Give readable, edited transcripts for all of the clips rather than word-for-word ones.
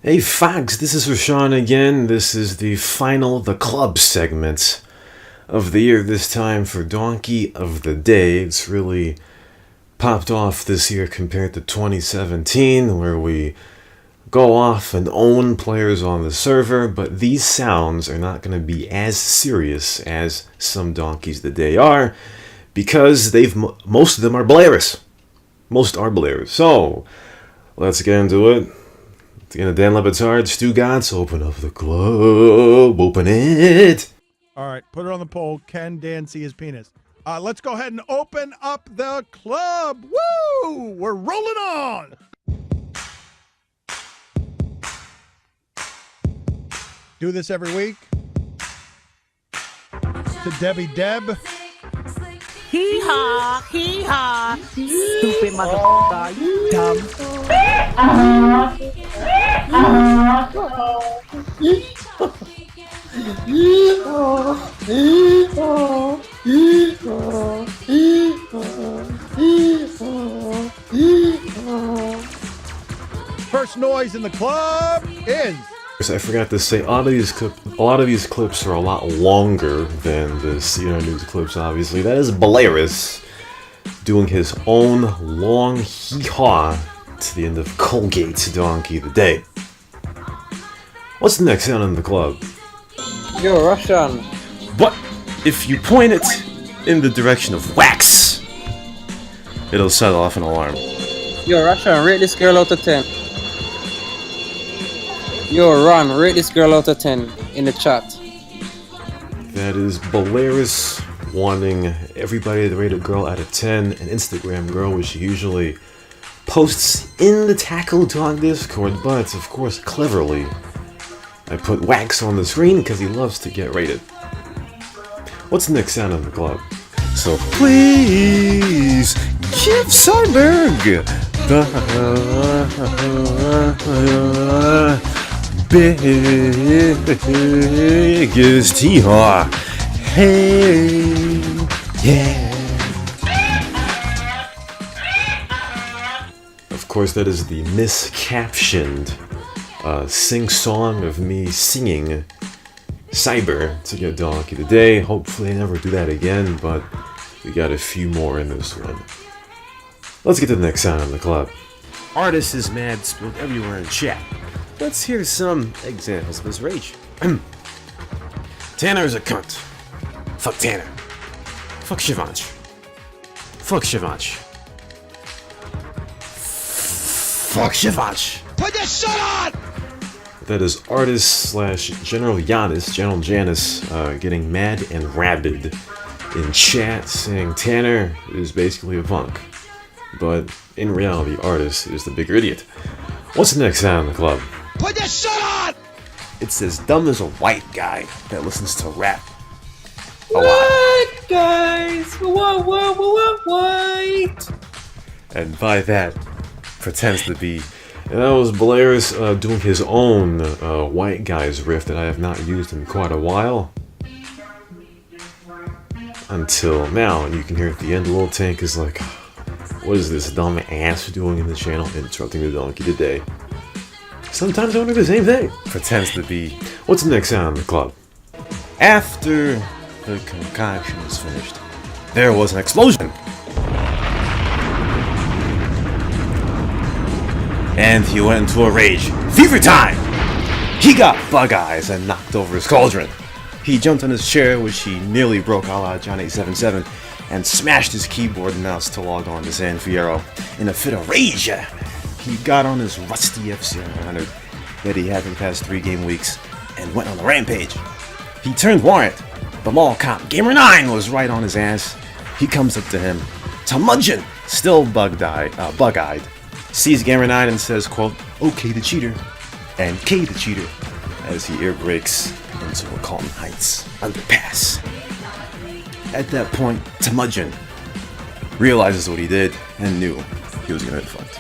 Hey Fox, this is Rashawn again. This is the final The Club segment of the year, this time for Donkey of the Day. It's really popped off this year compared to 2017, where we go off and own players on the server, but these sounds are not going to be as serious as some Donkeys of the Day are, because most of them are Belarus. Most are Belarus. So, let's get into it. Again, Dan LeBatard, Stugotz, open up the club, open it. All right, put it on the poll. Can Dan see his penis? Let's go ahead and open up the club. Woo! We're rolling on. Do this every week. To Debbie Deb. Hee-haw, hee-haw, stupid motherfucker, you dumb. First noise in the club is... I forgot to say, a lot of these clips are a lot longer than the CNN News clips, obviously. That is Belarus doing his own long hee-haw to the end of Colgate's Donkey of the Day. What's the next sound in the club? Yo, Russian. What? If you point it in the direction of wax, it'll set off an alarm. Yo, Russian, rate this girl out of 10. Yo, Ron, rate this girl out of 10 in the chat. That is Belarus wanting everybody to rate a girl out of 10, an Instagram girl, which she usually posts in the Tackle Talk Discord, but of course, cleverly, I put wax on the screen because he loves to get rated. What's the next sound in the club? So please give Sundberg the biggest hee-haw. Hey, yeah. Of course, that is the miscaptioned sing-song of me singing Cyber to get Donkey today. Hopefully I never do that again, but we got a few more in this one. Let's get to the next sound in the club. Artist is mad spilled everywhere in chat. Let's hear some examples of his rage. Tanner is a cunt. Fuck Tanner. Fuck Shivanch. Fuck Shivanch. Fuck Shivanch. Put your shit on! That is artist / General Janice, getting mad and rabid in chat, saying Tanner is basically a punk. But in reality, artist is the bigger idiot. What's the next sound in the club? Put your shit on! It's as dumb as a white guy that listens to rap a lot. What, guys? What? And by that, pretends to be. And that was Belarus doing his own white guy's riff that I have not used in quite a while. Until now, and you can hear at the end, Little Tank is like, what is this dumb ass doing in the channel, interrupting the Donkey today? Sometimes I wonder the same thing. Pretends to be. What's the next sound in the club? After the concoction was finished, there was an explosion. And he went into a rage. Fever time! He got bug eyes and knocked over his cauldron. He jumped on his chair, which he nearly broke a la John 877, and smashed his keyboard and mouse to log on to San Fierro. In a fit of rage, he got on his rusty FC100 that he had for the past 3 game weeks and went on a rampage. He turned warrant. The mall cop, Gamer9, was right on his ass. He comes up to him. Tamudgeon, still bug-eyed, sees Gamer9 and says, quote, okay the cheater, and K the cheater, as he air brakes into a Colton Heights underpass. At that point, Tamudgeon realizes what he did and knew he was gonna get fucked.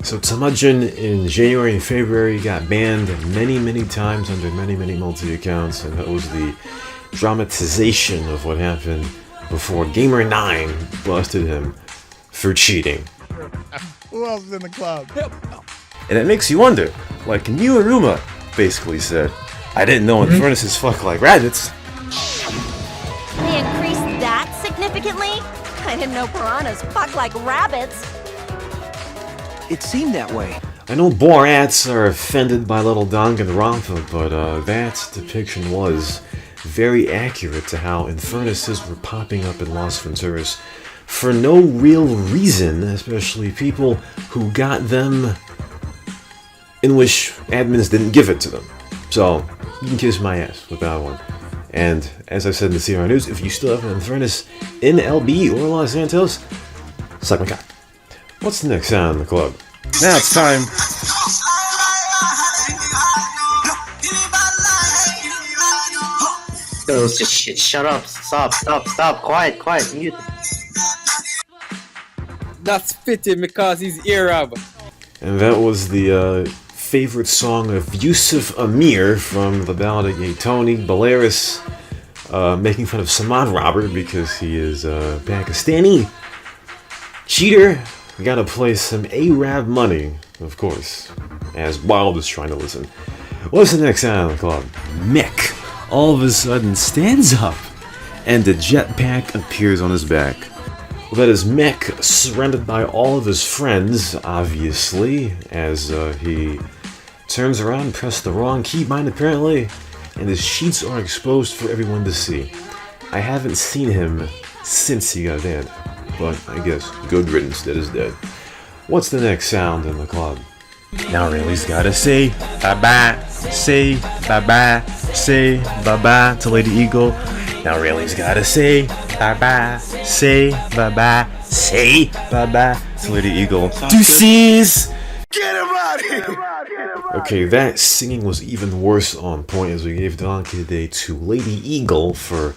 So Tamudgeon in January and February got banned many times under many multi-accounts, and that was the dramatization of what happened before Gamer9 busted him for cheating. Who else is in the club? And it makes you wonder, like New Aruma basically said, I didn't know Infernuses fuck like rabbits. They increased that significantly? I didn't know piranhas fuck like rabbits. It seemed that way. I know Borats are offended by Little Danganronpa, but that depiction was very accurate to how Infernuses were popping up in Las Venturas for no real reason, especially people who got them in which admins didn't give it to them. So, you can kiss my ass with that one. And as I said in the CR News, if you still have an Infernus in LB or Los Santos, suck my cock. What's the next sound in the club? Now it's time. Yo, just shut up, stop, quiet, mute. That's fitting because he's Arab. And that was the favorite song of Yusuf Amir from the Ballad of Gay Tony Balearis, making fun of Samad Robert because he is Pakistani. Cheater, we gotta play some Arab money, of course, as Wild is trying to listen. What's the next sound in the club? Mick all of a sudden stands up and a jetpack appears on his back. Well, that is Mick, surrounded by all of his friends, obviously, as he turns around and presses the wrong keybind apparently, and his sheets are exposed for everyone to see. I haven't seen him since he got banned, but I guess good riddance, that is dead. What's the next sound in the club? Now Rayleigh's gotta say bye-bye, say bye-bye, say bye-bye to Lady Eagle. Now Rayleigh's gotta say bye-bye, say bye-bye, say bye-bye to Lady Eagle. Deuces! Get him out here! Okay, that singing was even worse on point as we gave Donkey Day to Lady Eagle for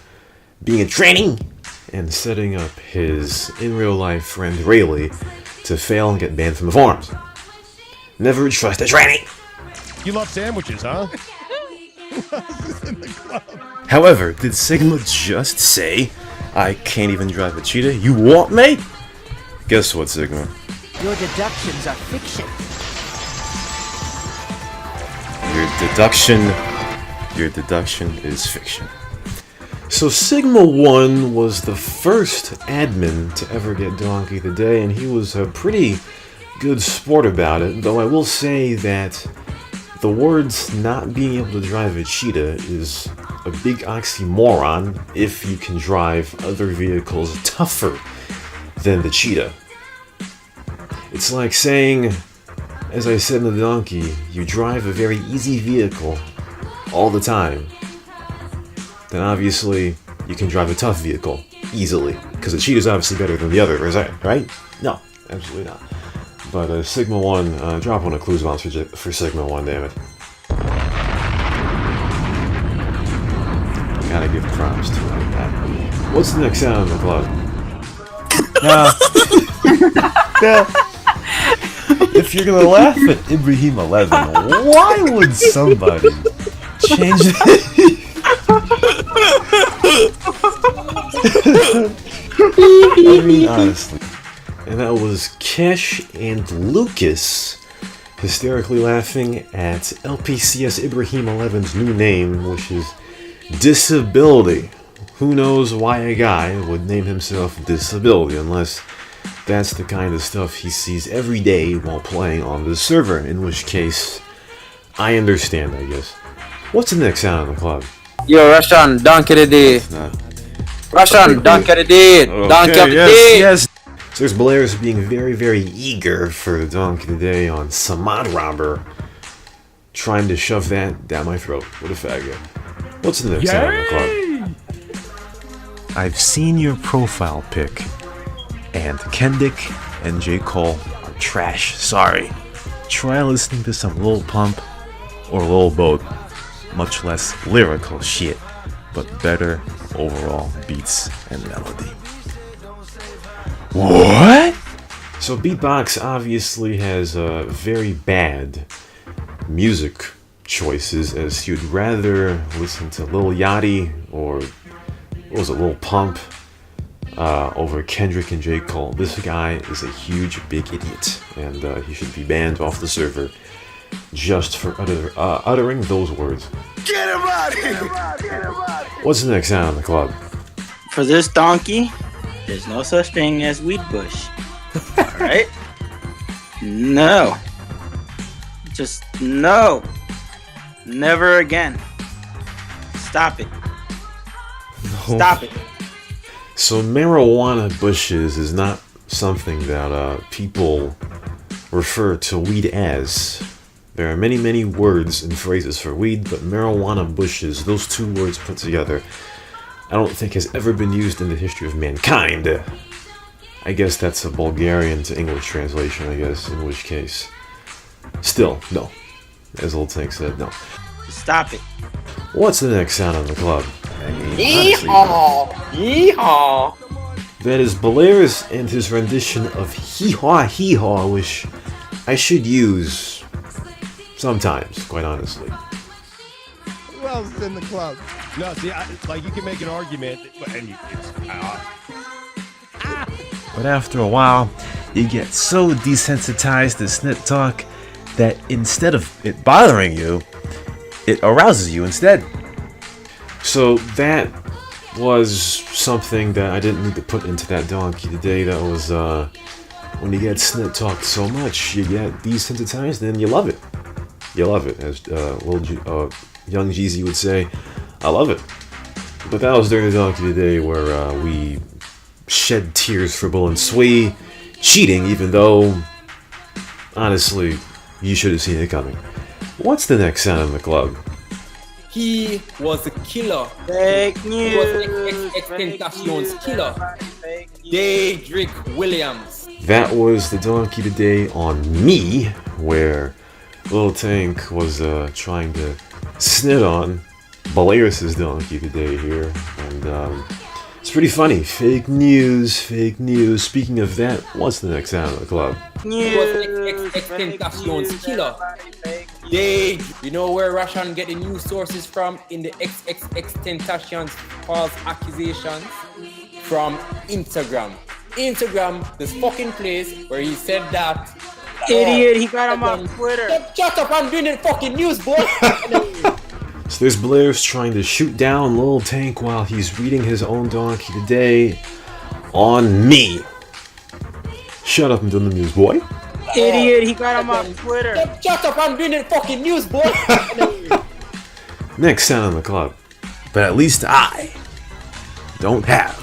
being in training and setting up his in real life friend Rayleigh to fail and get banned from the forums. Never trust a training! You love sandwiches, huh? However, did Sigma just say, I can't even drive a cheetah? You what, mate? Guess what, Sigma? Your deductions are fiction. Your deduction is fiction. So Sigma 1 was the first admin to ever get Donkey of the Day, and he was a pretty good sport about it, though I will say that the words not being able to drive a cheetah is a big oxymoron if you can drive other vehicles tougher than the cheetah. It's like saying, as I said in the donkey, you drive a very easy vehicle all the time, then obviously you can drive a tough vehicle easily, because the cheetah's obviously better than the other, is that right? No, absolutely not. But Sigma 1, drop one of clues bombs for Sigma 1, damn it. Gotta give props to him. What's the next sound in the club? Now, if you're gonna laugh at Ibrahim 11, why would somebody change it? I mean, honestly. And that was Kesh and Lucas hysterically laughing at LPCS Ibrahim 11's new name, which is Disability. Who knows why a guy would name himself Disability, unless that's the kind of stuff he sees every day while playing on the server, in which case, I understand, I guess. What's the next sound in the club? Yo, Russian, donkey the day. Russian, donkey the day. Donkey of the day. Yes. So there's Balearis being very, very eager for the Donkey today on Samad Robber, trying to shove that down my throat. What a faggot. What's the next sound in the club? I've seen your profile pic, and Kendick and J. Cole are trash. Sorry. Try listening to some Lil Pump or Lil Boat. Much less lyrical shit, but better overall beats and melody. What? So Beatbox obviously has very bad music choices, as you'd rather listen to Lil Yachty or, what was it, Lil Pump, over Kendrick and J. Cole. This guy is a huge, big idiot, and he should be banned off the server just for uttering those words. Get him out here! What's the next sound on the club? For this donkey, there's no such thing as weed bush. Alright? No. Just no. Never again. Stop it. Stop it. So marijuana bushes is not something that people refer to weed as. There are many, many words and phrases for weed, but marijuana bushes, those two words put together, I don't think has ever been used in the history of mankind. I guess that's a Bulgarian to English translation, I guess, in which case. Still, no. As Old Tank said, no. Stop it. What's the next sound on the club? Yeehaw! Yeehaw! That is Belair's and his rendition of hee-haw hee-haw, which I should use sometimes, quite honestly. Who else is in the club? No, see, like you can make an argument, and But after a while, you get so desensitized to snit talk that instead of it bothering you, it arouses you instead. So that was something that I didn't need to put into that donkey today. That was when you get snit talked so much, you get desensitized and you love it. You love it, as young Jeezy would say. I love it. But that was during the donkey today where we shed tears for Bull and Swee cheating, even though honestly you should have seen it coming. What's the next sound in the club? He was a killer. Fake news. He was XXXTentacion's killer. Daedric Williams. That was the donkey today on me, where Lil Tank was trying to snit on Belair's donkey today here, and it's pretty funny. Fake news, fake news. Speaking of that, what's the next sound of the club? He was XXXTentacion's killer. You know where Russian get the news sources from in the XXXTentacion's false accusations? From Instagram. Instagram, this fucking place where he said that. Idiot, he got him on Twitter. Shut up, I'm doing the fucking news, boy. So there's Blair's trying to shoot down Lil Tank while he's reading his own donkey today on me. Shut up and do the news, boy. Idiot, he got him on Twitter. Shut up, I'm doing the fucking news, boy. Next sound on the club. But at least I don't have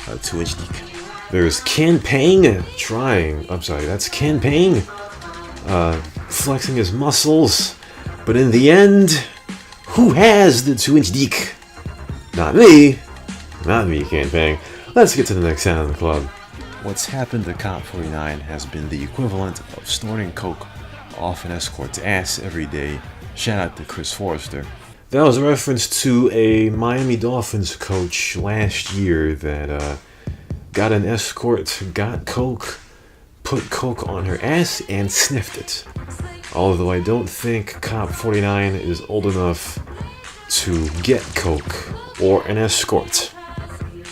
a 2-inch dick. There's Ken Pang that's Ken Pang flexing his muscles. But in the end, who has the 2-inch dick? Not me, Ken Pang. Let's get to the next sound on the club. What's happened to Cop 49 has been the equivalent of snorting coke off an escort's ass every day. Shout out to Chris Forrester. That was a reference to a Miami Dolphins coach last year that got an escort, got coke, put coke on her ass, and sniffed it. Although I don't think Cop 49 is old enough to get coke or an escort.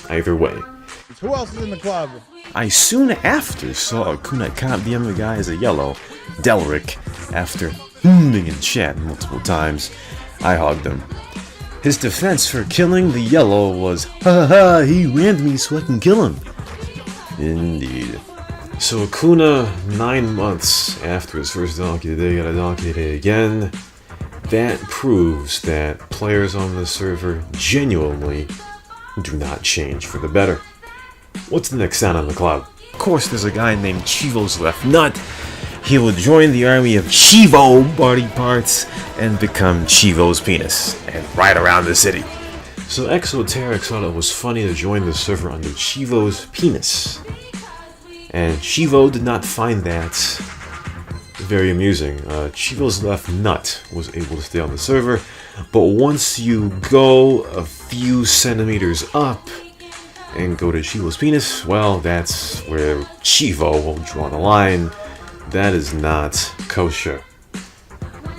Either way. Who else is in the club? I soon after saw Akuna Cop DM the guy as a yellow, Delric. After in chat multiple times, I hogged him. His defense for killing the yellow was, ha ha, he rammed me so I can kill him. Indeed. So Akuna, 9 months after his first donkey today, got a donkey today again. That proves that players on the server genuinely do not change for the better. What's the next sound on the club? Of course, there's a guy named Chivo's Left Nut. He will join the army of Chivo body parts and become Chivo's penis and ride around the city. So Exoteric thought it was funny to join the server under Chivo's penis. And Chivo did not find that very amusing. Chivo's Left Nut was able to stay on the server, but once you go a few centimeters up and go to Chivo's penis, well, that's where Chivo will draw the line. That is not kosher.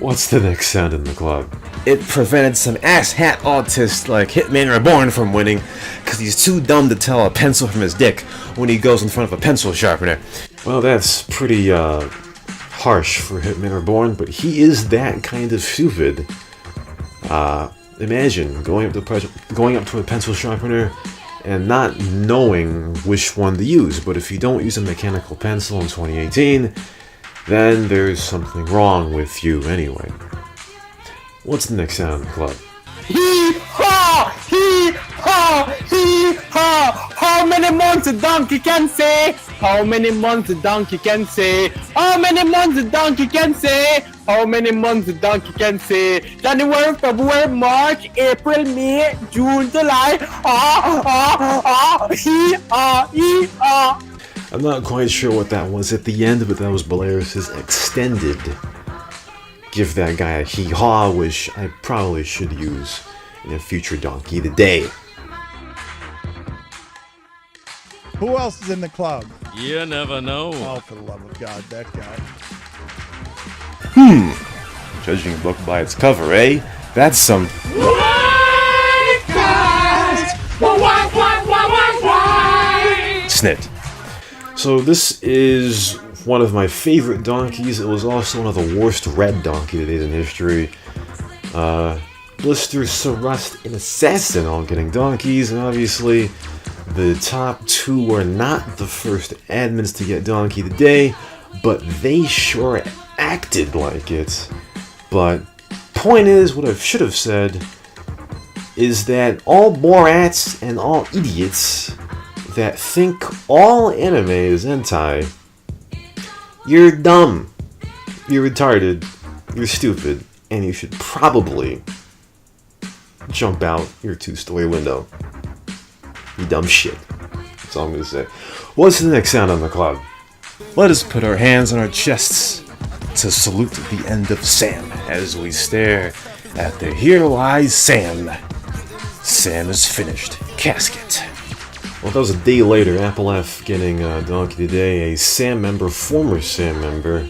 What's the next sound in the club? It prevented some asshat autist like Hitman Reborn from winning because he's too dumb to tell a pencil from his dick when he goes in front of a pencil sharpener. Well, that's pretty harsh for Hitman Reborn, but he is that kind of stupid. Imagine going up to a pencil sharpener and not knowing which one to use. But if you don't use a mechanical pencil in 2018, then there's something wrong with you anyway. What's the next sound in the club? Hee-haw! Hee-haw! Hee-haw! How many months a donkey can say? How many months a donkey can say? How many months a donkey can say? How many months a donkey can say? January, February, March, April, May, June, July. Hee-haw! I'm not quite sure what that was at the end, but that was Belarus' extended give that guy a hee-haw, which I probably should use in a future Donkey Today. Who else is in the club? You never know. Oh, for the love of God, that guy. Judging a book by its cover, eh? That's some... snit. So this is one of my favorite donkeys. It was also one of the worst red Donkey Todays in history. Blister, Sarust, and Assassin all getting donkeys, and obviously the top two were not the first admins to get Donkey Today, but they sure acted like it. But point is, what I should have said is that all Borats and all idiots that think all anime is hentai, you're dumb, you're retarded, you're stupid, and you should probably jump out your 2-story window. You dumb shit. That's all I'm gonna say. What's the next sound on the club? Let us put our hands on our chests to salute the end of Sam as we stare at the Here Lies Sam. Sam is finished. Casket. Well, that was a day later. Apple F getting Donkey Today, a Sam member, former Sam member,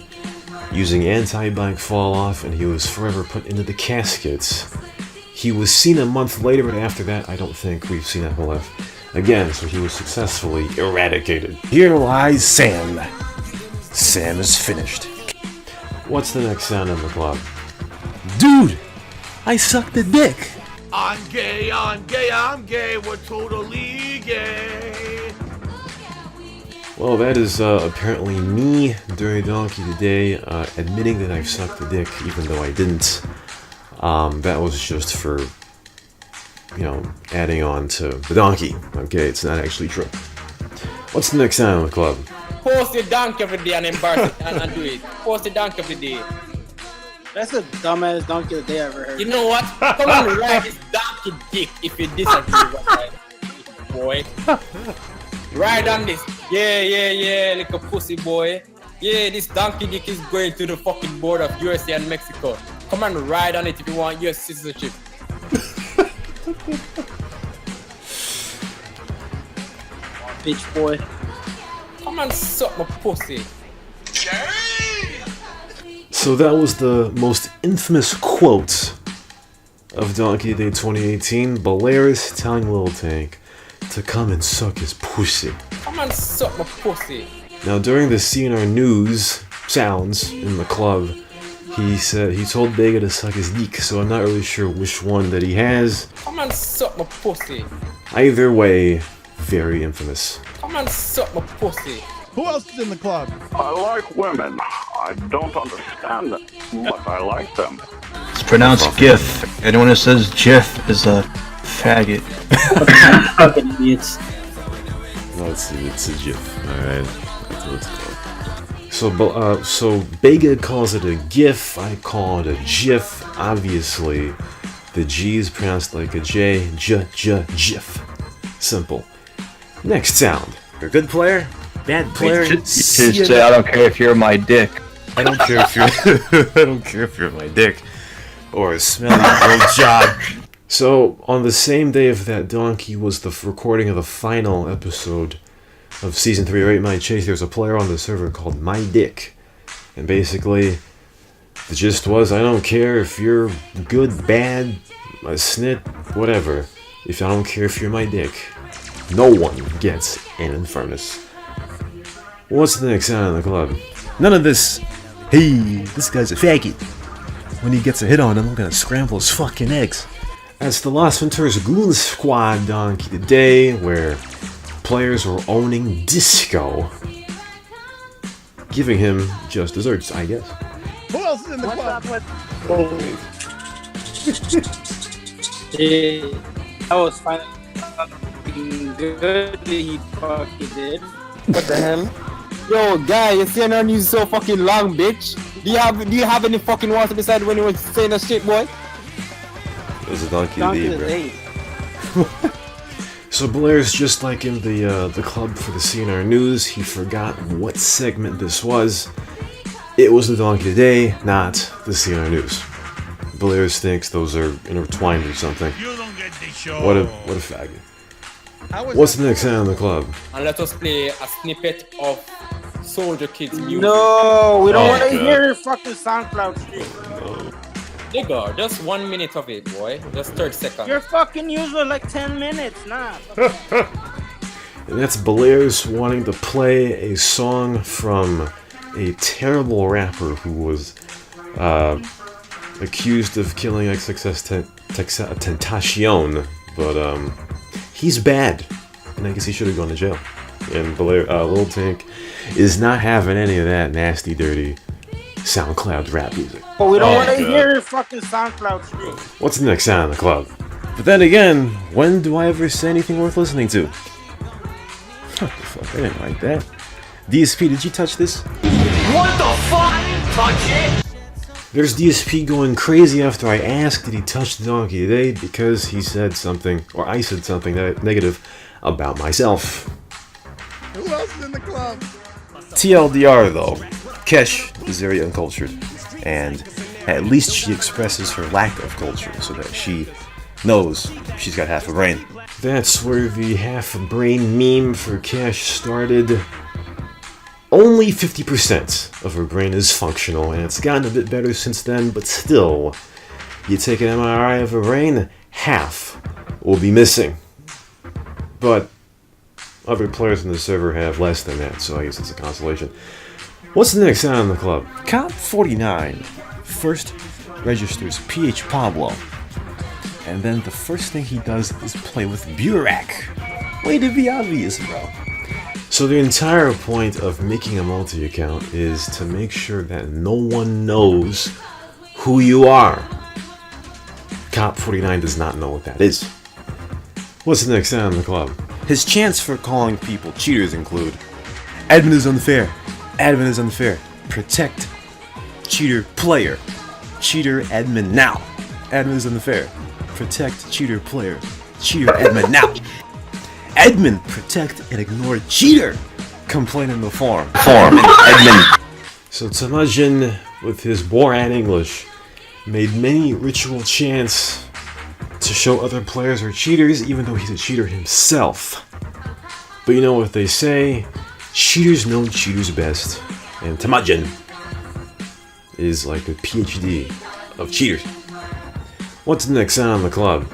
using anti-bike fall-off, and he was forever put into the caskets. He was seen a month later, but after that, I don't think we've seen Apple F again, so he was successfully eradicated. Here lies Sam. Sam is finished. What's the next sound in the club? Dude, I sucked a dick. I'm gay, I'm gay, I'm gay, we're totally gay. Well, that is apparently me during Donkey Today, admitting that I've sucked a dick, even though I didn't. That was just for, adding on to the donkey. Okay, it's not actually true. What's the next sound in the club? Post your donkey every day and embarrass it and do it. Post your donkey every day. That's the dumbest donkey of the day I ever heard. You know what? Come on, ride this donkey dick if you disagree with that, boy. Ride on this. Yeah, like a pussy boy. Yeah, this donkey dick is going to the fucking border of USA and Mexico. Come on, ride on it if you want US citizenship. Bitch boy. Come on, suck my pussy. So that was the most infamous quote of Donkey Day 2018. Belarus telling Lil Tank to come and suck his pussy. Come on, suck my pussy. Now during the CNR News sounds in the club, he told Bega to suck his dick, so I'm not really sure which one that he has. Come on, suck my pussy. Either way, very infamous. Come on, suck my pussy. Who else is in the club? I like women. I don't understand them, but I like them. It's pronounced GIF. Anyone who says GIF is a faggot. Fucking idiots. No, it's a GIF. Alright, that's what it's called. So Bega calls it a GIF, I call it a GIF. Obviously, the G is pronounced like a J, GIF. Simple. Next sound. You're a good player? Bad player? You should say, I don't care if you're my dick. I don't care if you're I don't care if you're my dick. Or a smelly old job. So, on the same day of that donkey was the recording of the final episode of Season 3 of 8 My Chase. There's a player on the server called My Dick. And basically, The gist was, I don't care if you're good, bad, a snit, whatever. If I don't care if you're my dick. No one gets an Infernus. What's the next sound in the club? None of this, hey, this guy's a faggot. When he gets a hit on him, I'm gonna scramble his fucking eggs. That's the Las Venturas Goon Squad Donkey today, where players were owning Disco, giving him just desserts, I guess. Who else is in the club? I was finally good. He fucking did. What the hell? Yo, guy, you see our news so fucking long, bitch. Do you have any fucking water beside when you were saying that shit, boy? It was a Donkey today, bro. So Blair's just like in the club for the CNR News. He forgot what segment this was. It was the Donkey Today, not the CNR News. Blair's thinks those are intertwined or something. You don't get the show. What a faggot. What's the next sound in the club? And let us play a snippet of Soldier Kids music. No, we don't want to hear fucking SoundCloud shit. Nigga, just 1 minute of it, boy. Just 30 seconds. You're fucking using like 10 minutes, nah. And that's Blair's wanting to play a song from a terrible rapper who was accused of killing XXXTentacion, but he's bad, and I guess he should have gone to jail. And Blair, Lil Tank is not having any of that nasty, dirty SoundCloud rap music. But we don't want to hear fucking SoundCloud shit. What's the next sound in the club? But then again, when do I ever say anything worth listening to? Fuck, I didn't like that. DSP, did you touch this? What the fuck? I didn't touch it! There's DSP going crazy after I asked did he touch the Donkey today because he said something, or I said something negative about myself. Who else is in the club? TLDR though, Kesh is very uncultured, and at least she expresses her lack of culture so that she knows she's got half a brain. That's where the half a brain meme for Kesh started. Only 50% of her brain is functional, and it's gotten a bit better since then, but still, you take an MRI of her brain, half will be missing. But other players in the server have less than that, so I guess it's a consolation. What's the next sound in the club? Cop 49 first registers PH Pablo, and then the first thing he does is play with Burak. Way to be obvious, bro. So the entire point of making a multi-account is to make sure that no one knows who you are. Cop 49 does not know what that is. What's the next sound in the club? His chants for calling people cheaters include admin is unfair, admin is unfair, protect cheater player, cheater admin now, admin is unfair, protect cheater player, cheater admin now. Admin, protect and ignore cheater. Complain in the forum. Admin. So Temujin, with his Borat English, made many ritual chants to show other players are cheaters, even though he's a cheater himself. But you know what they say, cheaters know cheaters best. And Temujin is like a PhD of cheaters. What's the next sound on the club?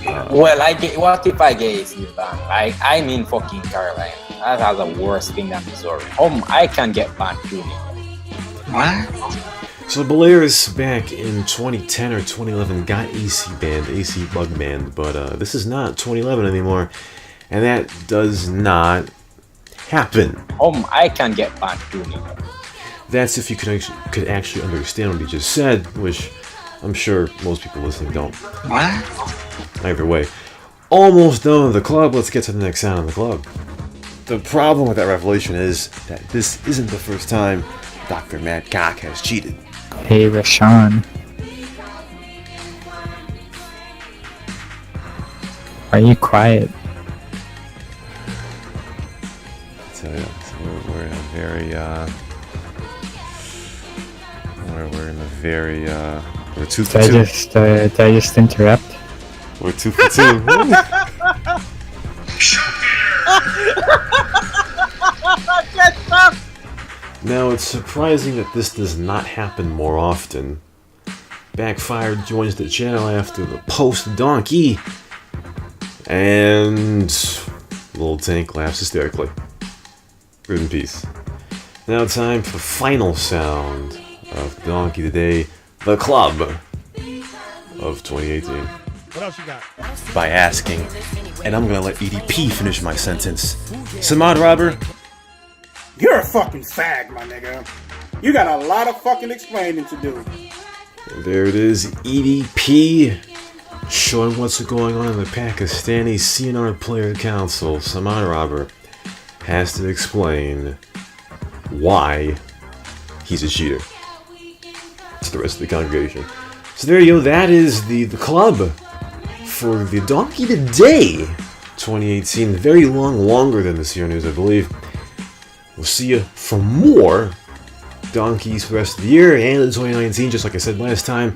Well, what if I get AC banned? Like, I'm in fucking Carolina. That has a worse thing than Missouri. I can get banned too. What? So Belair's back in 2010 or 2011 got AC banned, AC bug banned, but this is not 2011 anymore, and that does not happen. I can get banned too. That's if you could actually understand what he just said, which I'm sure most people listening don't. What? Either way, almost done with the club. Let's get to the next sound in the club. The problem with that revelation is that this isn't the first time Dr. Mad Cock has cheated. Hey, Rashawn. Why are you quiet? So we're in a very we're 2 for 2. Did I just interrupt? We're 2 for 2. Now, it's surprising that this does not happen more often. Backfire joins the channel after the post-donkey, and Little Tank laughs hysterically. Rip in peace. Now time for the final sound of Donkey today, the club of 2018. What else you got? By asking, and I'm gonna let EDP finish my sentence. Samad Robber, You're a fucking fag, my nigga. You got a lot of fucking explaining to do. And there it is, EDP, showing what's going on in the Pakistani CNR Player Council. Samad Robber has to explain why he's a cheater to the rest of the congregation. So there you go, that is the club for the Donkey Today 2018. Very longer than the CR News, I believe. We'll see you for more donkeys for the rest of the year and in 2019, just like I said last time.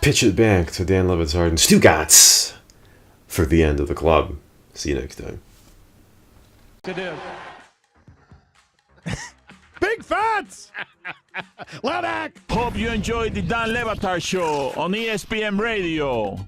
Pitch it back to Dan LeBatard and Stugotz for the end of the club. See you next time. Big Fats! Hope you enjoyed the Dan LeBatard Show on ESPN Radio.